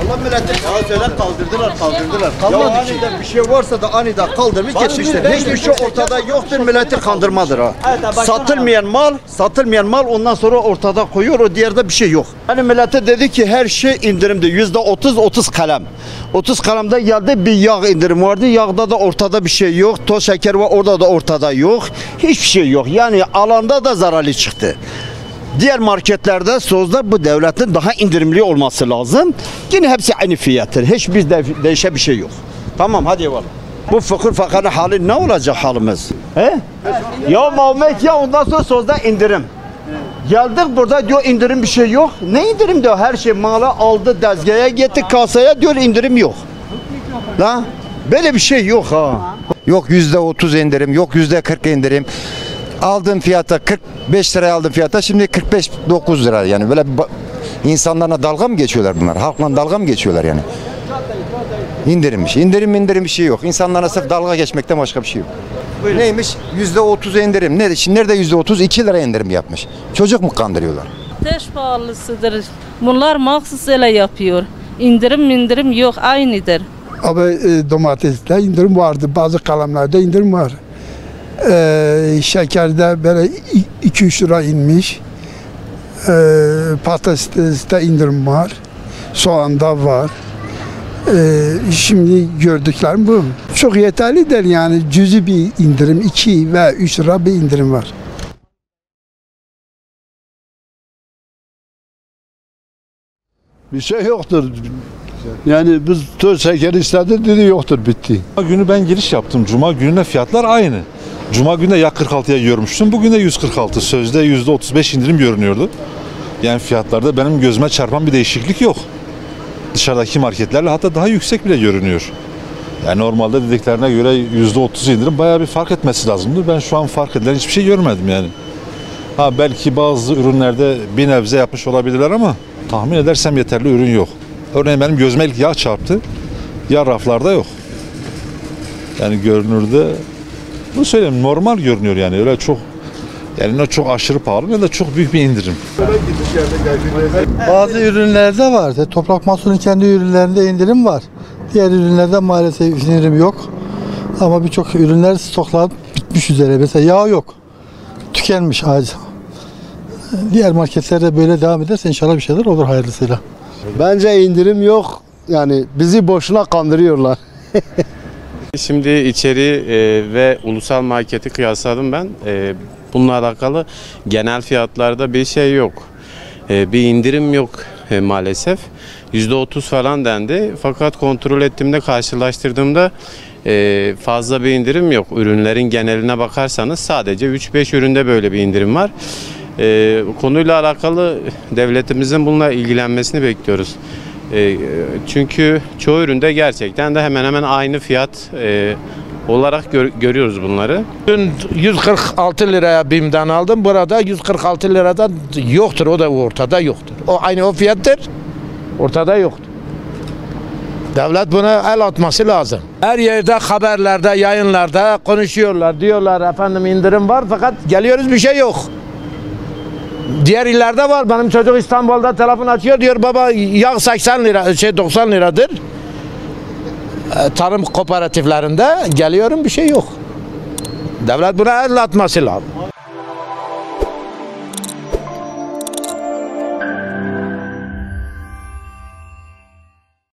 Allah milleti kaldırdılar. Ya aniden bir şey varsa da aniden kaldırmış geçmişler. Hiçbir şey ortada yoktur, milleti kandırmadır ha. Satılmayan mal ondan sonra ortada koyuyor, o diğerde bir şey yok. Hani millete dedi ki her şey indirimde, %30 kalem. 30 kalemde geldi bir yağ indirim vardı, yağda da ortada bir şey yok. Toz şeker var, orada da ortada yok. Hiçbir şey yok. Yani alanda da zararlı çıktı. Diğer marketlerde sözde bu devletin daha indirimli olması lazım. Yine hepsi aynı fiyattır. Hiçbir değişen bir şey yok. Tamam hadi eyvallah. Bu fakir fakanın hali ne olacak halimiz? He? Ya Mehmet ya ondan sonra sözde indirim. Geldik burada diyor indirim bir şey yok. Ne indirim diyor? Her şey malı aldı dezgaha gitti kasaya diyor indirim yok. La böyle bir şey yok ha. Yok %30 indirim, yok %40 indirim. Aldığım fiyata 45 liraya aldığım fiyata şimdi 45-9 lira yani böyle insanlarla dalga mı geçiyorlar bunlar? Halkla dalga mı geçiyorlar yani? İndirimmiş. İndirim bir şey yok. İnsanlara sırf dalga geçmekten başka bir şey yok. Buyurun. Neymiş? %30 indirim. Ne? Şimdi nerede %30? 2 lira indirim yapmış. Çocuk mu kandırıyorlar? Ateş pahalısıdır. Bunlar mahsus öyle yapıyor. İndirim yok, aynıdır. Abi domateste indirim vardı. Bazı kalemlerde indirim var. Şekerde böyle 2-3 lira inmiş. Patateste indirim var. Soğanda var. Şimdi gördüklerim bu. Çok yeterlidir yani cüzi bir indirim 2 ve 3 lira bir indirim var. Bir şey yoktur. Yani biz toz şeker istedik dedi yoktur bitti. Cuma günü ben giriş yaptım. Cuma gününe fiyatlar aynı. Cuma günü de ya 46'ya görmüştüm. Bugün de 146. Sözde %35 indirim görünüyordu. Yani fiyatlarda benim gözüme çarpan bir değişiklik yok. Dışarıdaki marketlerle hatta daha yüksek bile görünüyor. Yani normalde dediklerine göre %30 indirim bayağı bir fark etmesi lazımdı. Ben şu an fark edilen hiçbir şey görmedim yani. Ha belki bazı ürünlerde bir nebze yapmış olabilirler ama tahmin edersem yeterli ürün yok. Örneğin benim gözüme ilk yağ çarptı. Yağ raflarda yok. Yani görünürde bunu söyleyeyim normal görünüyor yani öyle çok yani ne çok aşırı pahalı ne de çok büyük bir indirim. Bazı ürünlerde var. Toprak Mahsulü'nün kendi ürünlerinde indirim var. Diğer ürünlerde maalesef indirim yok. Ama birçok ürünler stoklanıp bitmiş üzere. Mesela yağ yok. Tükenmiş ağacı. Diğer marketlerde böyle devam ederse inşallah bir şeyler olur hayırlısıyla. Bence indirim yok. Yani bizi boşuna kandırıyorlar. Şimdi içeri ve ulusal marketi kıyasladım ben. Bununla alakalı genel fiyatlarda bir şey yok. Bir indirim yok maalesef. %30 falan dendi. Fakat kontrol ettiğimde, karşılaştırdığımda fazla bir indirim yok. Ürünlerin geneline bakarsanız sadece 3-5 üründe böyle bir indirim var. Konuyla alakalı devletimizin bununla ilgilenmesini bekliyoruz. Çünkü çoğu üründe gerçekten de hemen hemen aynı fiyat olarak görüyoruz bunları. Dün 146 liraya BİM'den aldım. Burada 146 liradan yoktur. O da ortada yoktur. O aynı o fiyattır. Ortada yoktur. Devlet buna el atması lazım. Her yerde haberlerde, yayınlarda konuşuyorlar. Diyorlar efendim indirim var fakat geliyoruz bir şey yok. Diğer illerde var. Benim çocuk İstanbul'da telefon açıyor diyor baba yağ 80 lira 90 liradır. Tarım kooperatiflerinde geliyorum bir şey yok. Devlet buna el atması lazım.